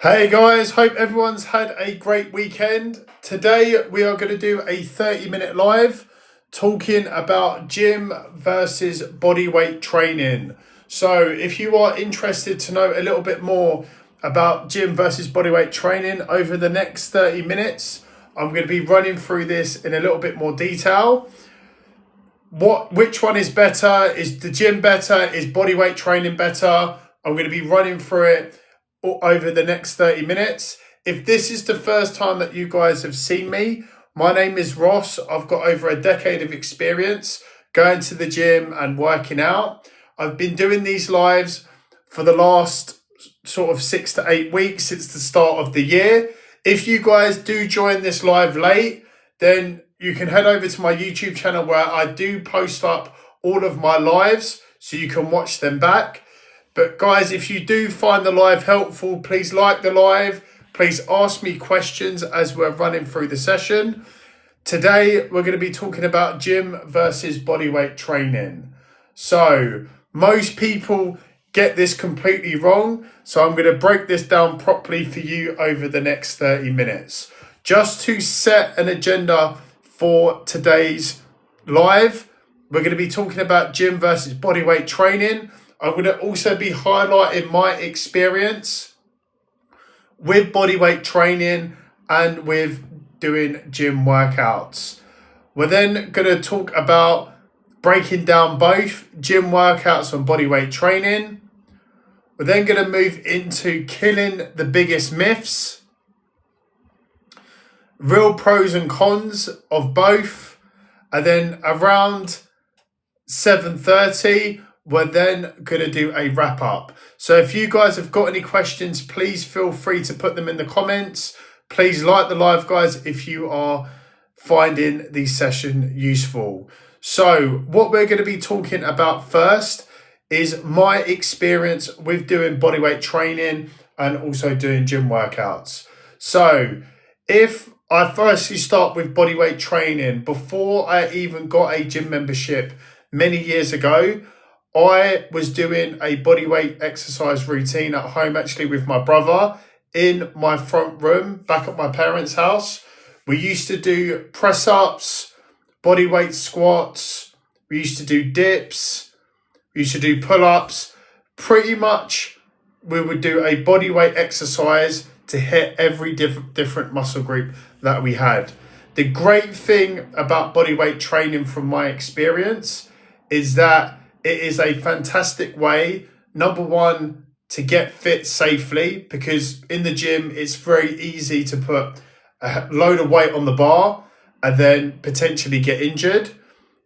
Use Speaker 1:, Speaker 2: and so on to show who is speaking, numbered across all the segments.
Speaker 1: Hey guys, hope everyone's had a great weekend. Today we are going to do a 30-minute live talking about gym versus bodyweight training. So if you are interested to know a little bit more about gym versus bodyweight training over the next 30 minutes, I'm going to be running through this in a little bit more detail. Which one is better? Is the gym better? Is bodyweight training better? I'm going to be running through it over the next 30 minutes. If this is the first time that you guys have seen me, my name is Ross. I've got over a decade of experience going to the gym and working out. I've been doing these lives for the last sort of 6 to 8 weeks since the start of the year. If you guys do join this live late, then you can head over to my YouTube channel where I do post up all of my lives so you can watch them back. But guys, if you do find the live helpful, please like the live. Please ask me questions as we're running through the session. Today, we're going to be talking about gym versus bodyweight training. So most people get this completely wrong. So I'm going to break this down properly for you over the next 30 minutes. Just to set an agenda for today's live, we're going to be talking about gym versus bodyweight training. I'm going to also be highlighting my experience with bodyweight training and with doing gym workouts. We're then going to talk about breaking down both gym workouts and bodyweight training. We're then going to move into killing the biggest myths, real pros and cons of both, and then around 7:30 we're then going to do a wrap up. So if you guys have got any questions, please feel free to put them in the comments. Please like the live, guys, if you are finding the session useful. So what we're going to be talking about first is my experience with doing bodyweight training and also doing gym workouts. So if I firstly start with bodyweight training, before I even got a gym membership many years ago, I was doing a bodyweight exercise routine at home, actually with my brother in my front room back at my parents' house. We used to do press-ups, bodyweight squats, we used to do dips, we used to do pull-ups. Pretty much we would do a bodyweight exercise to hit every different muscle group that we had. The great thing about bodyweight training from my experience is that it is a fantastic way, number one, to get fit safely, because in the gym, it's very easy to put a load of weight on the bar and then potentially get injured.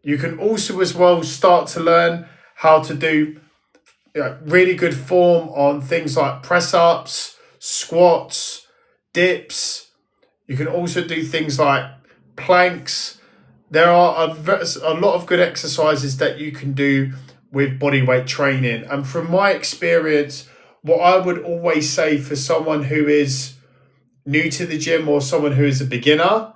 Speaker 1: You can also as well start to learn how to do really good form on things like press-ups, squats, dips. You can also do things like planks. There are a lot of good exercises that you can do with bodyweight training. And from my experience, what I would always say for someone who is new to the gym or someone who is a beginner,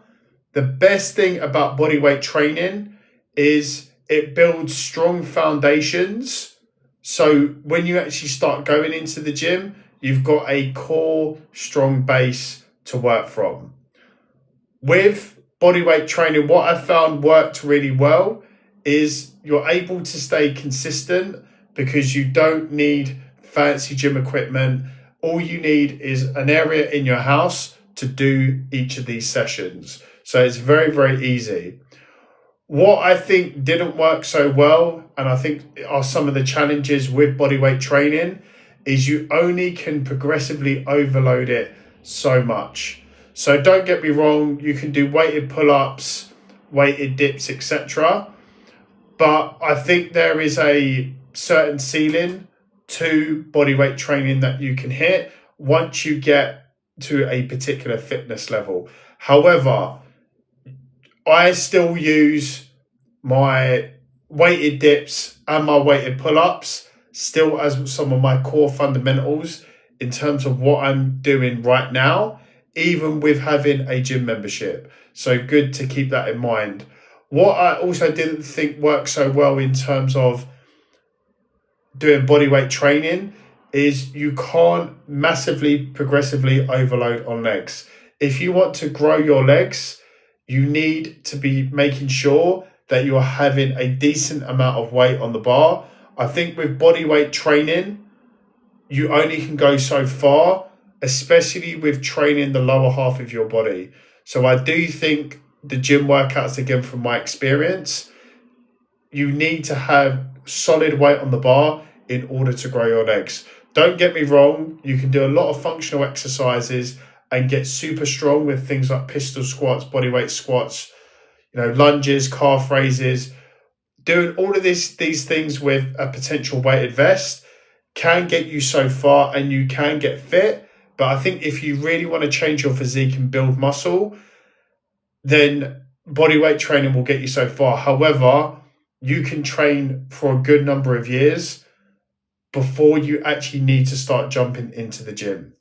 Speaker 1: the best thing about bodyweight training is it builds strong foundations. So when you actually start going into the gym, you've got a core, strong base to work from. With bodyweight training, what I found worked really well is you're able to stay consistent because you don't need fancy gym equipment. All you need is an area in your house to do each of these sessions. So it's very, very easy. What I think didn't work so well, and I think are some of the challenges with bodyweight training, is you only can progressively overload it so much. So don't get me wrong, you can do weighted pull-ups, weighted dips, etc. But I think there is a certain ceiling to bodyweight training that you can hit once you get to a particular fitness level. However, I still use my weighted dips and my weighted pull-ups still as some of my core fundamentals in terms of what I'm doing right now, even with having a gym membership. So good to keep that in mind. What I also didn't think worked so well in terms of doing bodyweight training is you can't massively, progressively overload on legs. If you want to grow your legs, you need to be making sure that you're having a decent amount of weight on the bar. I think with body weight training, you only can go so far, especially with training the lower half of your body. So I do think the gym workouts, again, from my experience, you need to have solid weight on the bar in order to grow your legs. Don't get me wrong, you can do a lot of functional exercises and get super strong with things like pistol squats, bodyweight squats, lunges, calf raises. Doing all of these things with a potential weighted vest can get you so far and you can get fit. But I think if you really want to change your physique and build muscle, then bodyweight training will get you so far. However, you can train for a good number of years before you actually need to start jumping into the gym.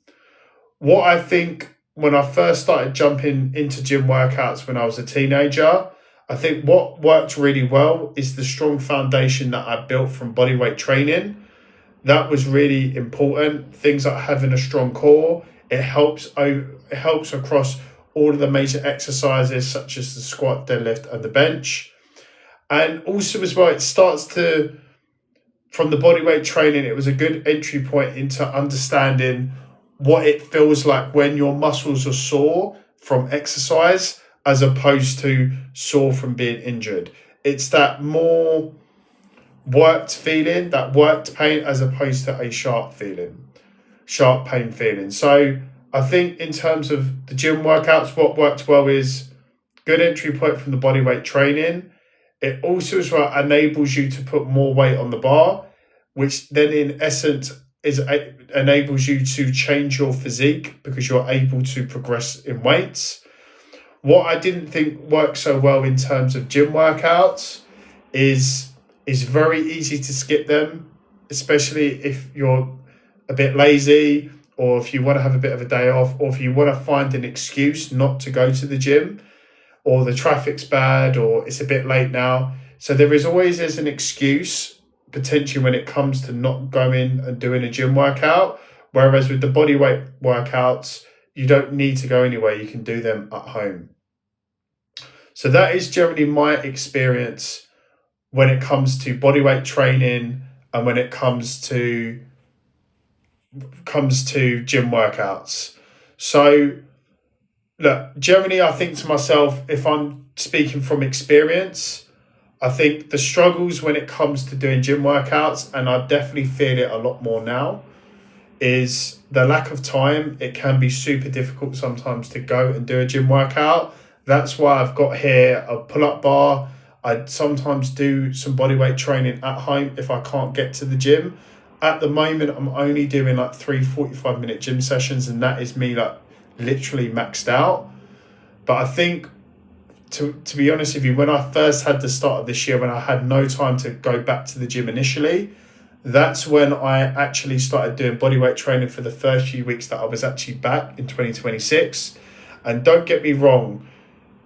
Speaker 1: What I think when I first started jumping into gym workouts when I was a teenager, I think what worked really well is the strong foundation that I built from bodyweight training. That was really important. Things like having a strong core. It helps across all of the major exercises such as the squat, deadlift, and the bench. And also as well, it starts to, from the bodyweight training, it was a good entry point into understanding what it feels like when your muscles are sore from exercise as opposed to sore from being injured. It's that more worked feeling, that worked pain, as opposed to a sharp pain feeling. So I think in terms of the gym workouts, what worked well is good entry point from the bodyweight training. It also as well enables you to put more weight on the bar, which then in essence enables you to change your physique because you're able to progress in weights. What I didn't think worked so well in terms of gym workouts is very easy to skip them, especially if you're a bit lazy or if you want to have a bit of a day off or if you want to find an excuse not to go to the gym or the traffic's bad or it's a bit late now. So there is always an excuse potentially when it comes to not going and doing a gym workout. Whereas with the bodyweight workouts, you don't need to go anywhere. You can do them at home. So that is generally my experience when it comes to bodyweight training and when it comes to gym workouts. So look, generally I think to myself, if I'm speaking from experience, I think the struggles when it comes to doing gym workouts, and I definitely feel it a lot more now, is the lack of time. It can be super difficult sometimes to go and do a gym workout. That's why I've got here a pull-up bar. I sometimes do some bodyweight training at home if I can't get to the gym. At the moment, I'm only doing like 3 45-minute gym sessions, and that is me like literally maxed out. But I think, to be honest with you, when I first had the start of this year, when I had no time to go back to the gym initially, that's when I actually started doing bodyweight training for the first few weeks that I was actually back in 2026. And don't get me wrong,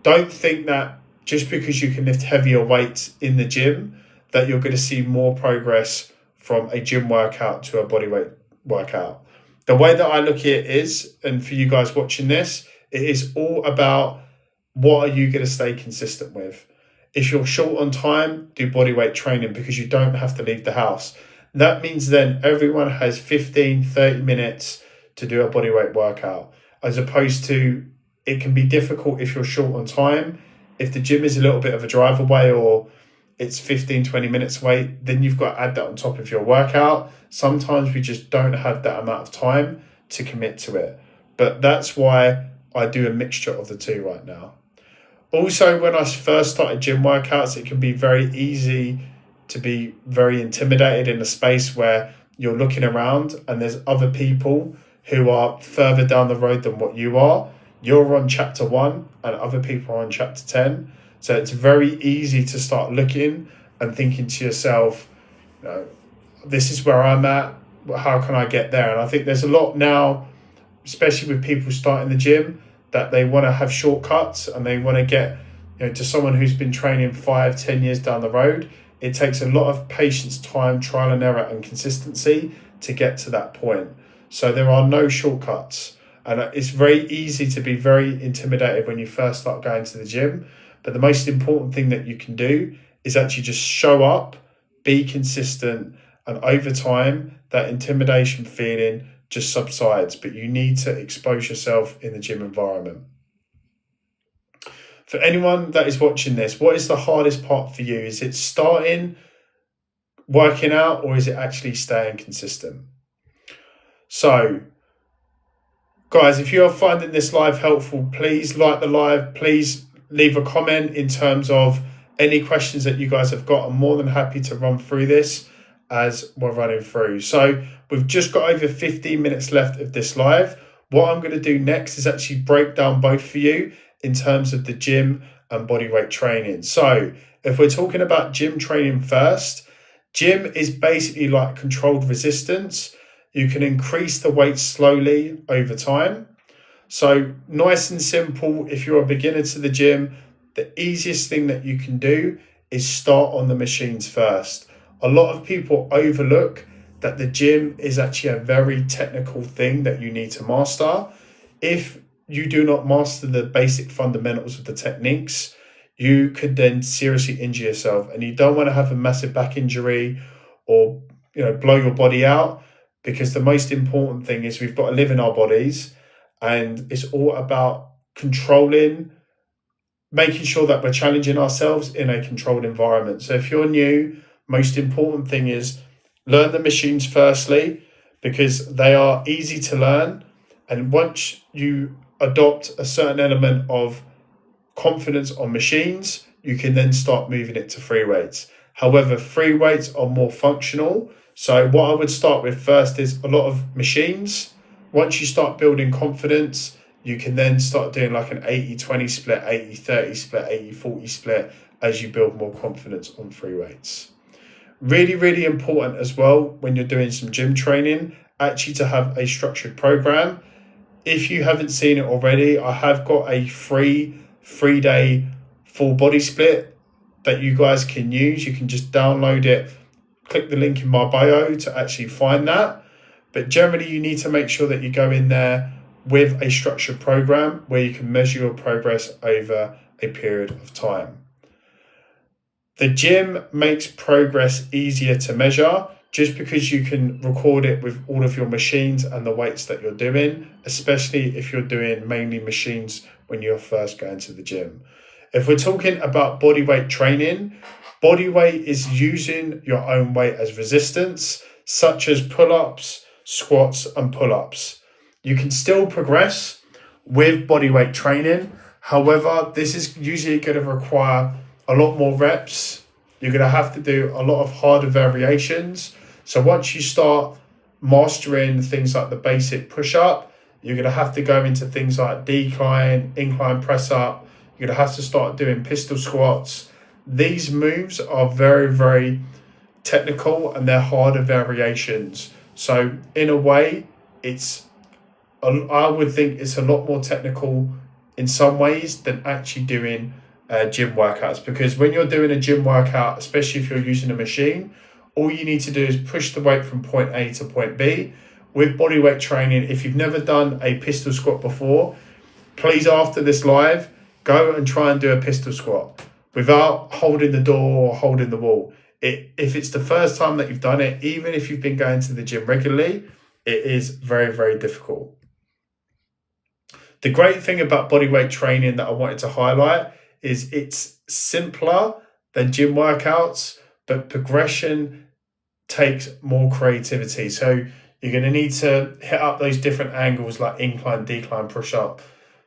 Speaker 1: don't think that just because you can lift heavier weights in the gym that you're going to see more progress from a gym workout to a bodyweight workout. The way that I look at it is, and for you guys watching this, it is all about what are you going to stay consistent with. If you're short on time, do bodyweight training because you don't have to leave the house. That means then everyone has 15, 30 minutes to do a bodyweight workout, as opposed to it can be difficult if you're short on time. If the gym is a little bit of a drive away or it's 15, 20 minutes away, then you've got to add that on top of your workout. Sometimes we just don't have that amount of time to commit to it. But that's why I do a mixture of the two right now. Also, when I first started gym workouts, it can be very easy to be very intimidated in a space where you're looking around and there's other people who are further down the road than what you are. You're on chapter 1 and other people are on chapter 10. So it's very easy to start looking and thinking to yourself, this is where I'm at. How can I get there? And I think there's a lot now, especially with people starting the gym, that they want to have shortcuts and they want to get, to someone who's been training 5-10 years down the road. It takes a lot of patience, time, trial and error and consistency to get to that point. So there are no shortcuts. And it's very easy to be very intimidated when you first start going to the gym. But the most important thing that you can do is actually just show up, be consistent, and over time, that intimidation feeling just subsides. But you need to expose yourself in the gym environment. For anyone that is watching this, what is the hardest part for you? Is it starting working out, or is it actually staying consistent? So, guys, if you are finding this live helpful, please like the live. Please leave a comment in terms of any questions that you guys have got. I'm more than happy to run through this as we're running through. So we've just got over 15 minutes left of this live. What I'm going to do next is actually break down both for you in terms of the gym and bodyweight training. So if we're talking about gym training first, gym is basically like controlled resistance. You can increase the weight slowly over time. So nice and simple, if you're a beginner to the gym, the easiest thing that you can do is start on the machines first. A lot of people overlook that the gym is actually a very technical thing that you need to master. If you do not master the basic fundamentals of the techniques, you could then seriously injure yourself, and you don't want to have a massive back injury or blow your body out, because the most important thing is we've got to live in our bodies, and it's all about controlling, making sure that we're challenging ourselves in a controlled environment. So if you're new, most important thing is learn the machines firstly, because they are easy to learn. And once you adopt a certain element of confidence on machines, you can then start moving it to free weights. However, free weights are more functional. So what I would start with first is a lot of machines. Once you start building confidence, you can then start doing like an 80-20 split, 80-30 split, 80-40 split as you build more confidence on free weights. Really, really important as well when you're doing some gym training, actually to have a structured program. If you haven't seen it already, I have got a free 3-day full body split that you guys can use. You can just download it, click the link in my bio to actually find that. But generally, you need to make sure that you go in there with a structured program where you can measure your progress over a period of time. The gym makes progress easier to measure just because you can record it with all of your machines and the weights that you're doing, especially if you're doing mainly machines when you're first going to the gym. If we're talking about bodyweight training, bodyweight is using your own weight as resistance, such as pull-ups, squats, and pull-ups. You can still progress with bodyweight training. However, this is usually going to require a lot more reps. You're going to have to do a lot of harder variations. So once you start mastering things like the basic push-up, you're going to have to go into things like decline, incline press-up. You're going to have to start doing pistol squats. These moves are very, very technical, and they're harder variations. So in a way, I would think it's a lot more technical in some ways than actually doing gym workouts, because when you're doing a gym workout, especially if you're using a machine, all you need to do is push the weight from point A to point B. With bodyweight training, if you've never done a pistol squat before, please, after this live, go and try and do a pistol squat without holding the door or holding the wall. If it's the first time that you've done it, even if you've been going to the gym regularly, it is very, very difficult. The great thing about bodyweight training that I wanted to highlight is it's simpler than gym workouts, but progression takes more creativity. So you're going to need to hit up those different angles like incline, decline, push up,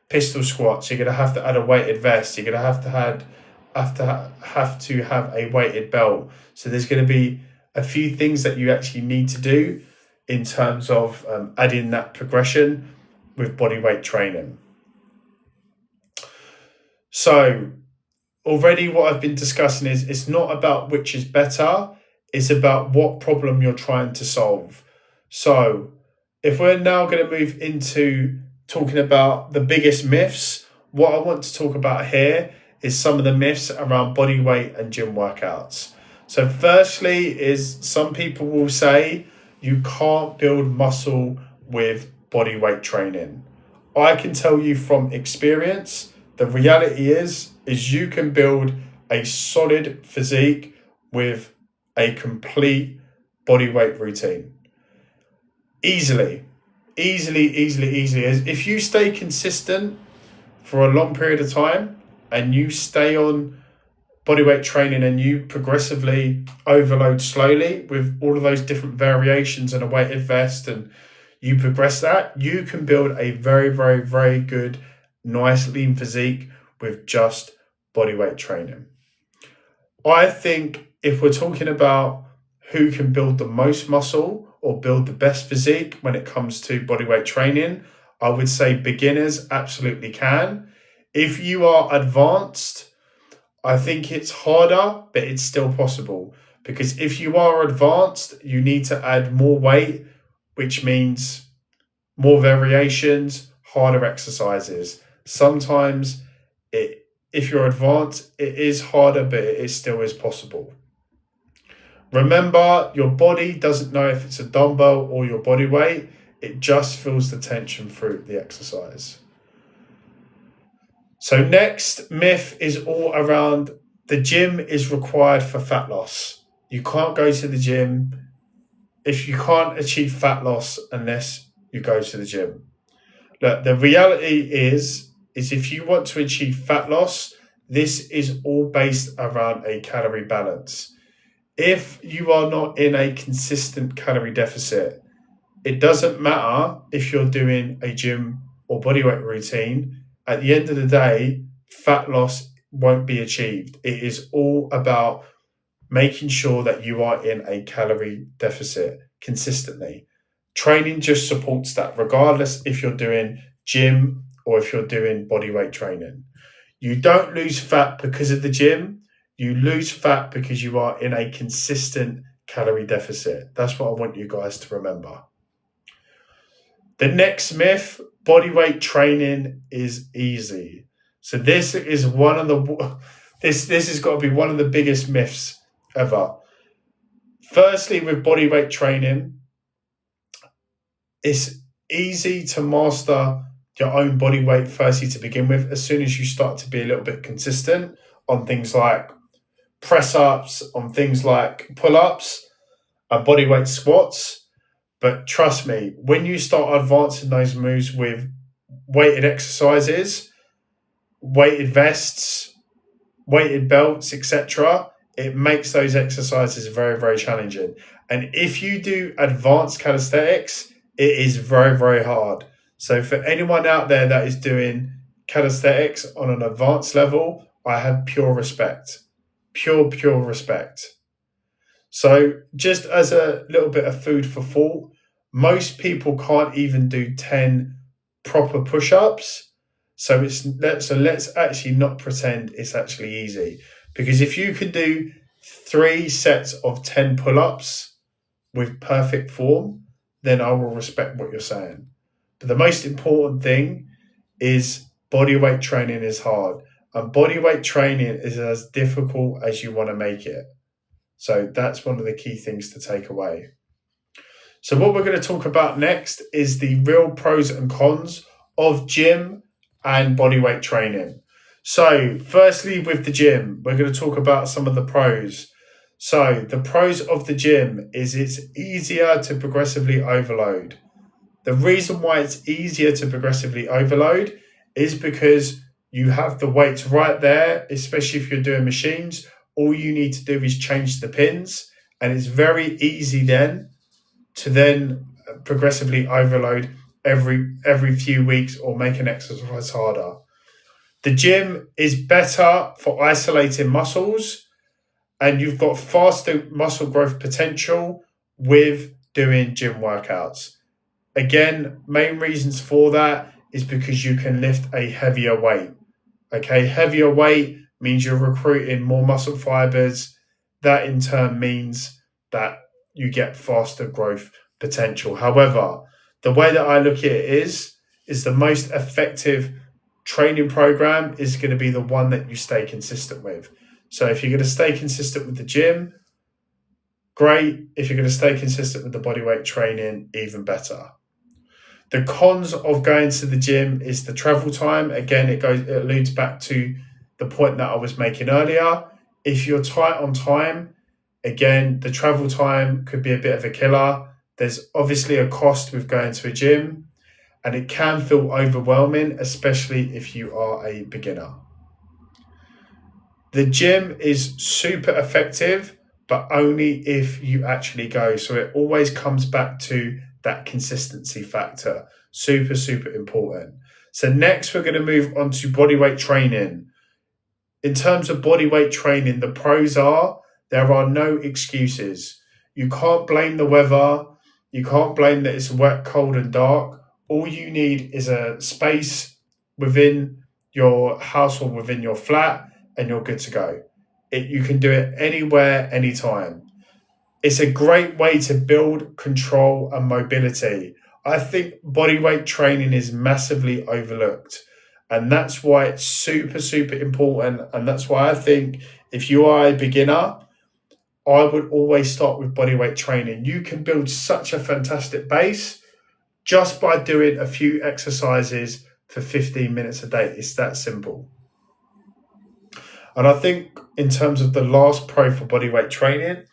Speaker 1: pistol squats. You're going to have to add a weighted vest. You're going to have to have a weighted belt. So there's going to be a few things that you actually need to do in terms of adding that progression with bodyweight training. So already what I've been discussing is it's not about which is better, it's about what problem you're trying to solve. So if we're now going to move into talking about the biggest myths, what I want to talk about here is some of the myths around bodyweight and gym workouts. So firstly is some people will say you can't build muscle with body weight training. I can tell you from experience, the reality is you can build a solid physique with a complete body weight routine. Easily. As if you stay consistent for a long period of time and you stay on bodyweight training and you progressively overload slowly with all of those different variations and a weighted vest, and you progress that, you can build a very, very, very good, nice lean physique with just bodyweight training. I think if we're talking about who can build the most muscle or build the best physique when it comes to bodyweight training, I would say beginners absolutely can. If you are advanced, I think it's harder, but it's still possible. Because if you are advanced, you need to add more weight, which means more variations, harder exercises. Sometimes if you're advanced, it is harder, but it still is possible. Remember, your body doesn't know if it's a dumbbell or your body weight. It just feels the tension through the exercise. So next myth is all around the gym is required for fat loss. You can't go to the gym if you can't achieve fat loss unless you go to the gym. Look, the reality is if you want to achieve fat loss, this is all based around a calorie balance. If you are not in a consistent calorie deficit, it doesn't matter if you're doing a gym or bodyweight routine. At the end of the day, fat loss won't be achieved. It is all about making sure that you are in a calorie deficit consistently. Training just supports that, regardless if you're doing gym or if you're doing bodyweight training. You don't lose fat because of the gym. You lose fat because you are in a consistent calorie deficit. That's what I want you guys to remember. The next myth, bodyweight training is easy. So this is one of the this has got to be one of the biggest myths ever. Firstly, with bodyweight training, it's easy to master your own body weight firstly to begin with, as soon as you start to be a little bit consistent on things like press ups, on things like pull ups and bodyweight squats. But trust me, when you start advancing those moves with weighted exercises, weighted vests, weighted belts, etc., it makes those exercises very, very challenging. And if you do advanced calisthenics, it is very, very hard. So for anyone out there that is doing calisthenics on an advanced level, I have pure respect. Pure respect. So just as a little bit of food for thought, most people can't even do 10 proper push-ups. So let's actually not pretend it's actually easy. Because if you can do 3 sets of 10 pull-ups with perfect form, then I will respect what you're saying. But the most important thing is bodyweight training is hard. And bodyweight training is as difficult as you want to make it. So that's one of the key things to take away. So what we're going to talk about next is the real pros and cons of gym and bodyweight training. So firstly, with the gym, we're going to talk about some of the pros. So the pros of the gym is it's easier to progressively overload. The reason why it's easier to progressively overload is because you have the weights right there, especially if you're doing machines. All you need to do is change the pins, and it's very easy then to progressively overload every few weeks or make an exercise harder. The gym is better for isolating muscles, and you've got faster muscle growth potential with doing gym workouts. Again, main reasons for that is because you can lift a heavier weight. Okay, heavier weight means you're recruiting more muscle fibers. That in turn means that you get faster growth potential. However, the way that I look at it is the most effective training program is going to be the one that you stay consistent with. So if you're going to stay consistent with the gym, great. If you're going to stay consistent with the bodyweight training, even better. The cons of going to the gym is the travel time. Again, it alludes back to the point that I was making earlier. If you're tight on time, again, the travel time could be a bit of a killer. There's obviously a cost with going to a gym, and it can feel overwhelming, especially if you are a beginner. The gym is super effective, but only if you actually go. So it always comes back to that consistency factor. Super, super important. So next we're going to move on to bodyweight training. In terms of bodyweight training, the pros are there are no excuses. You can't blame the weather. You can't blame that it's wet, cold, and dark. All you need is a space within your house or within your flat, and you're good to go. You can do it anywhere, anytime. It's a great way to build control and mobility. I think bodyweight training is massively overlooked. And that's why it's super, super important. And that's why I think if you are a beginner, I would always start with bodyweight training. You can build such a fantastic base just by doing a few exercises for 15 minutes a day. It's that simple. And I think in terms of the last pro for bodyweight training,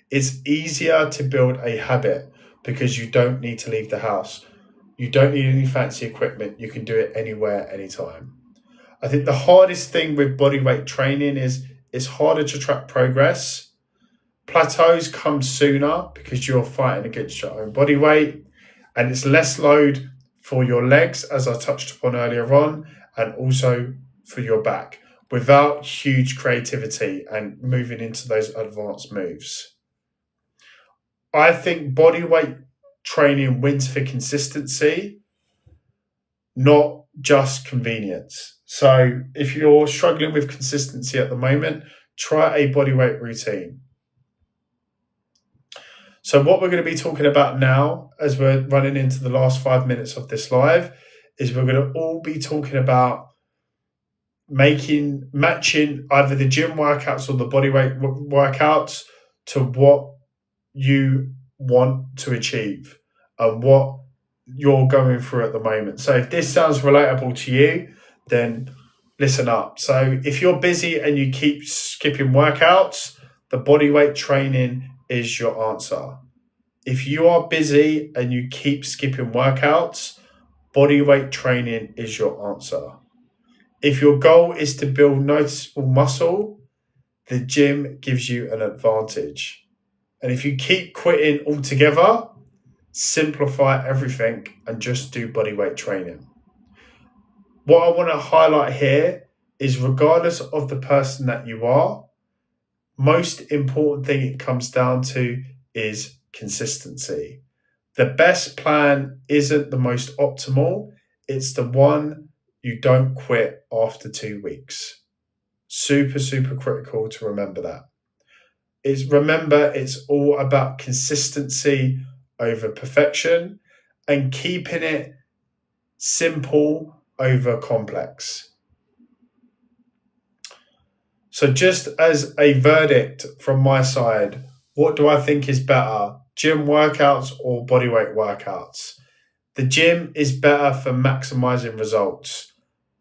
Speaker 1: it's easier to build a habit because you don't need to leave the house. You don't need any fancy equipment. You can do it anywhere, anytime. I think the hardest thing with bodyweight training is it's harder to track progress. Plateaus come sooner because you're fighting against your own body weight, and it's less load for your legs, as I touched upon earlier on, and also for your back without huge creativity and moving into those advanced moves. I think bodyweight training wins for consistency, not just convenience. So if you're struggling with consistency at the moment, try a bodyweight routine. So what we're going to be talking about now, as we're running into the last 5 minutes of this live, is we're going to all be talking about matching either the gym workouts or the bodyweight workouts to what you want to achieve and what you're going through at the moment. So if this sounds relatable to you, then listen up. So if you're busy and you keep skipping workouts, the bodyweight training is your answer. If you are busy and you keep skipping workouts, bodyweight training is your answer. If your goal is to build noticeable muscle, the gym gives you an advantage. And if you keep quitting altogether, simplify everything and just do bodyweight training. What I want to highlight here is regardless of the person that you are, most important thing it comes down to is consistency. The best plan isn't the most optimal. It's the one you don't quit after 2 weeks. Super, super critical to remember that. Remember, it's all about consistency over perfection and keeping it simple over complex. So just as a verdict from my side, what do I think is better, gym workouts or bodyweight workouts? The gym is better for maximizing results.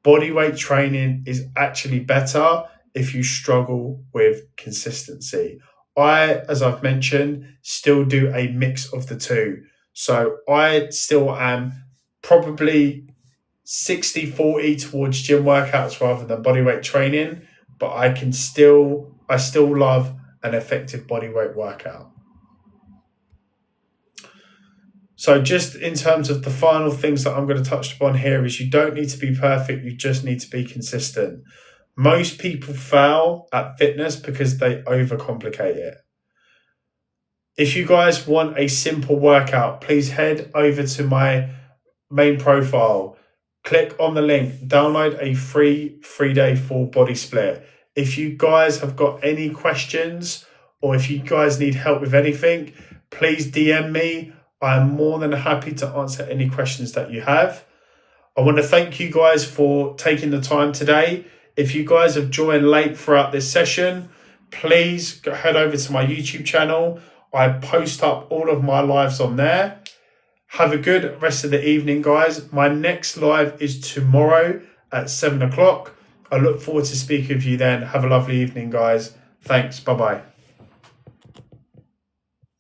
Speaker 1: Bodyweight training is actually better if you struggle with consistency. I, as I've mentioned, still do a mix of the two. So I still am probably 60-40 towards gym workouts rather than bodyweight training, but I still love an effective bodyweight workout. So just in terms of the final things that I'm going to touch upon here is you don't need to be perfect, you just need to be consistent. Most people fail at fitness because they overcomplicate it. If you guys want a simple workout, please head over to my main profile, click on the link, download a free 3-day full body split. If you guys have got any questions or if you guys need help with anything, please DM me. I'm more than happy to answer any questions that you have. I want to thank you guys for taking the time today. If you guys have joined late throughout this session, please head over to my YouTube channel. I post up all of my lives on there. Have a good rest of the evening, guys. My next live is tomorrow at 7 o'clock. I look forward to speaking with you then. Have a lovely evening, guys. Thanks. Bye-bye.